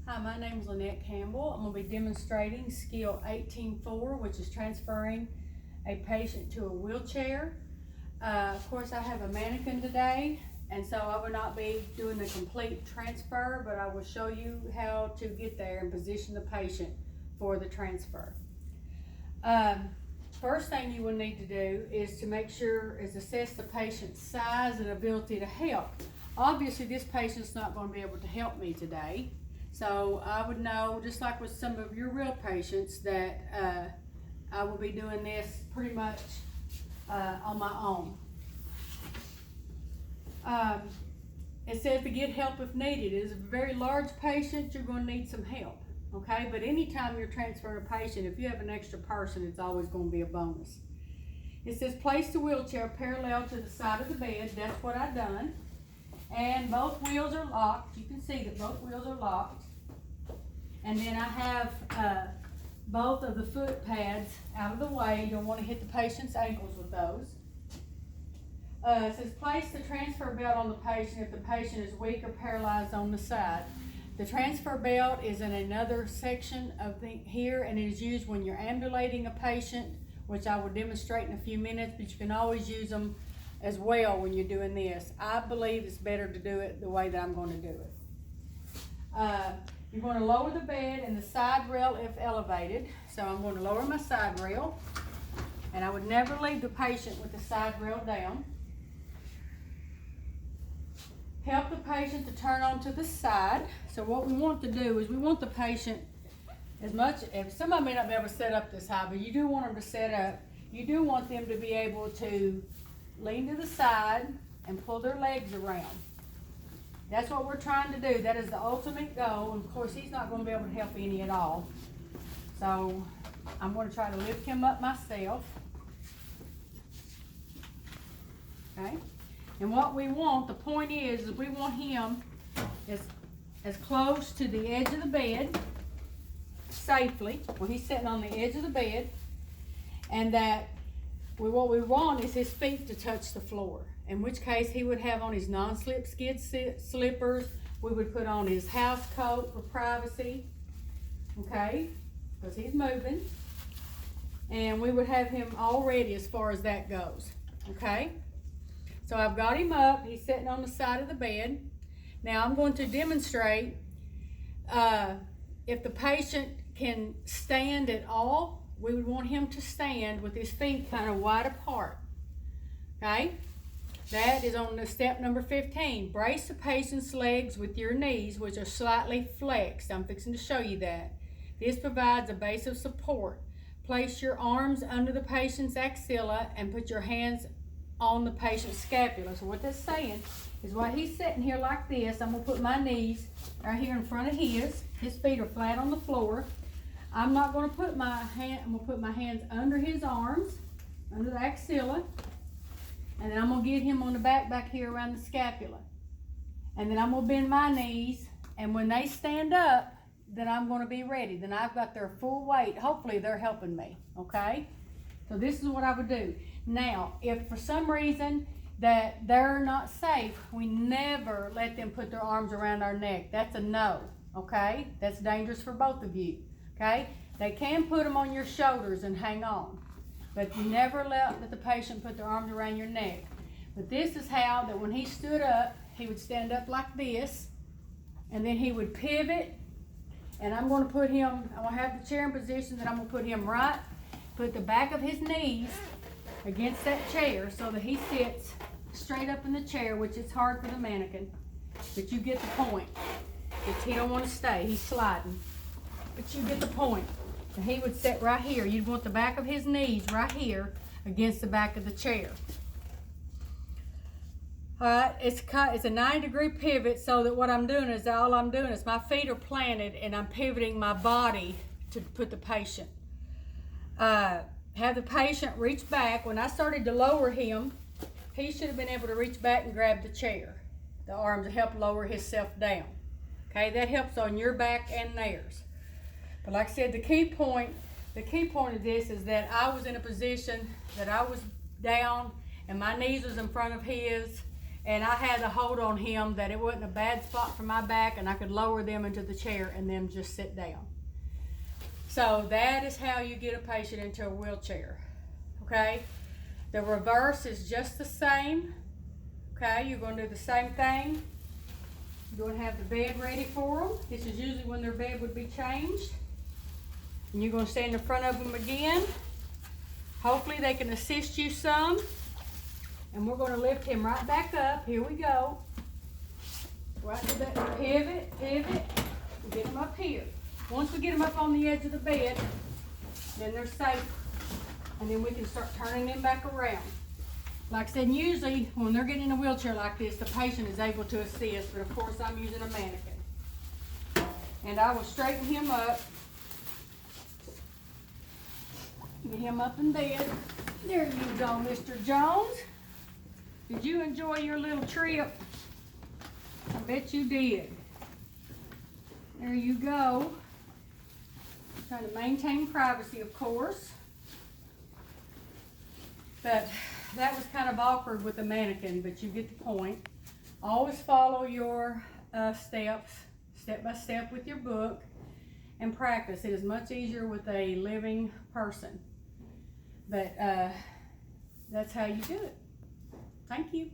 Hi, my name is Lynette Campbell. I'm going to be demonstrating skill 18.4, which is transferring a patient to a wheelchair. Of course, I have a mannequin today, and so I will not be doing the complete transfer, but I will show you how to get there and position the patient for the transfer. First thing you will need to do is to make sure is assess the patient's size and ability to help. Obviously, this patient's not going to be able to help me today. So I would know, just like with some of your real patients, that I will be doing this pretty much on my own. It says to get help if needed. It is a very large patient, you're going to need some help. Okay, but anytime you're transferring a patient, if you have an extra person, it's always going to be a bonus. It says place the wheelchair parallel to the side of the bed. That's what I've done. And both wheels are locked. You can see that both wheels are locked. And then I have both of the foot pads out of the way. You don't want to hit the patient's ankles with those. It says place the transfer belt on the patient if the patient is weak or paralyzed on the side. The transfer belt is in another section of here, and it is used when you're ambulating a patient, which I will demonstrate in a few minutes, but you can always use them as well when you're doing this. I believe it's better to do it the way that I'm going to do it. You're going to lower the bed and the side rail if elevated. So I'm going to lower my side rail, and I would never leave the patient with the side rail down. Help the patient to turn onto the side. So what we want to do is we want the patient if somebody may not be able to set up this high, but you do want them to set up. You do want them to be able to lean to the side and pull their legs around. That's what we're trying to do. That is the ultimate goal. And of course, he's not going to be able to help any at all. So I'm going to try to lift him up myself. Okay. And what we want, the point is we want him as close to the edge of the bed safely when he's sitting on the edge of the bed, and that what we want is his feet to touch the floor, in which case he would have on his non-slip skid slippers. We would put on his house coat for privacy, okay, because he's moving, and we would have him all ready as far as that goes, okay. So I've got him up. He's sitting on the side of the bed. Now I'm going to demonstrate if the patient can stand at all. We would want him to stand with his feet kind of wide apart. Okay? That is on the step number 15. Brace the patient's legs with your knees, which are slightly flexed. I'm fixing to show you that. This provides a base of support. Place your arms under the patient's axilla and put your hands on the patient's scapula. So what that's saying is while he's sitting here like this, I'm going to put my knees right here in front of his. His feet are flat on the floor. I'm not going to put I'm going to put my hands under his arms, under the axilla, and then I'm going to get him on the back here around the scapula. And then I'm going to bend my knees, and when they stand up, then I'm going to be ready. Then I've got their full weight. Hopefully they're helping me, okay? So this is what I would do. Now, if for some reason that they're not safe, we never let them put their arms around our neck. That's a no, okay? That's dangerous for both of you, okay? They can put them on your shoulders and hang on, but you never let the patient put their arms around your neck. But this is how that when he stood up, he would stand up like this, and then he would pivot, and I'm going to put him, I'm going to have the chair in position that I'm going to put him right, put the back of his knees against that chair so that he sits straight up in the chair, which is hard for the mannequin, but you get the point. He don't want to stay, he's sliding, but you get the point. And he would sit right here. You'd want the back of his knees right here against the back of the chair. All right, it's a 90-degree pivot, so that what I'm doing is my feet are planted and I'm pivoting my body to put the patient. Have the patient reach back. When I started to lower him, he should have been able to reach back and grab the chair, the arms, to help lower himself down. Okay, that helps on your back and theirs. But like I said, the key point of this is that I was in a position that I was down and my knees was in front of his, and I had a hold on him that it wasn't a bad spot for my back, and I could lower them into the chair and them just sit down. So that is how you get a patient into a wheelchair, okay? The reverse is just the same, okay? You're gonna do the same thing. You're gonna have the bed ready for them. This is usually when their bed would be changed. And you're gonna stand in front of them again. Hopefully they can assist you some. And we're gonna lift him right back up. Here we go. Right to that pivot. We'll get him up here. Once we get them up on the edge of the bed, then they're safe. And then we can start turning them back around. Like I said, usually when they're getting in a wheelchair like this, the patient is able to assist, but of course I'm using a mannequin. And I will straighten him up. Get him up in bed. There you go, Mr. Jones. Did you enjoy your little trip? I bet you did. There you go. Trying to maintain privacy, of course. But that was kind of awkward with the mannequin, but you get the point. Always follow your steps, step by step with your book, and practice. It is much easier with a living person. But that's how you do it. Thank you.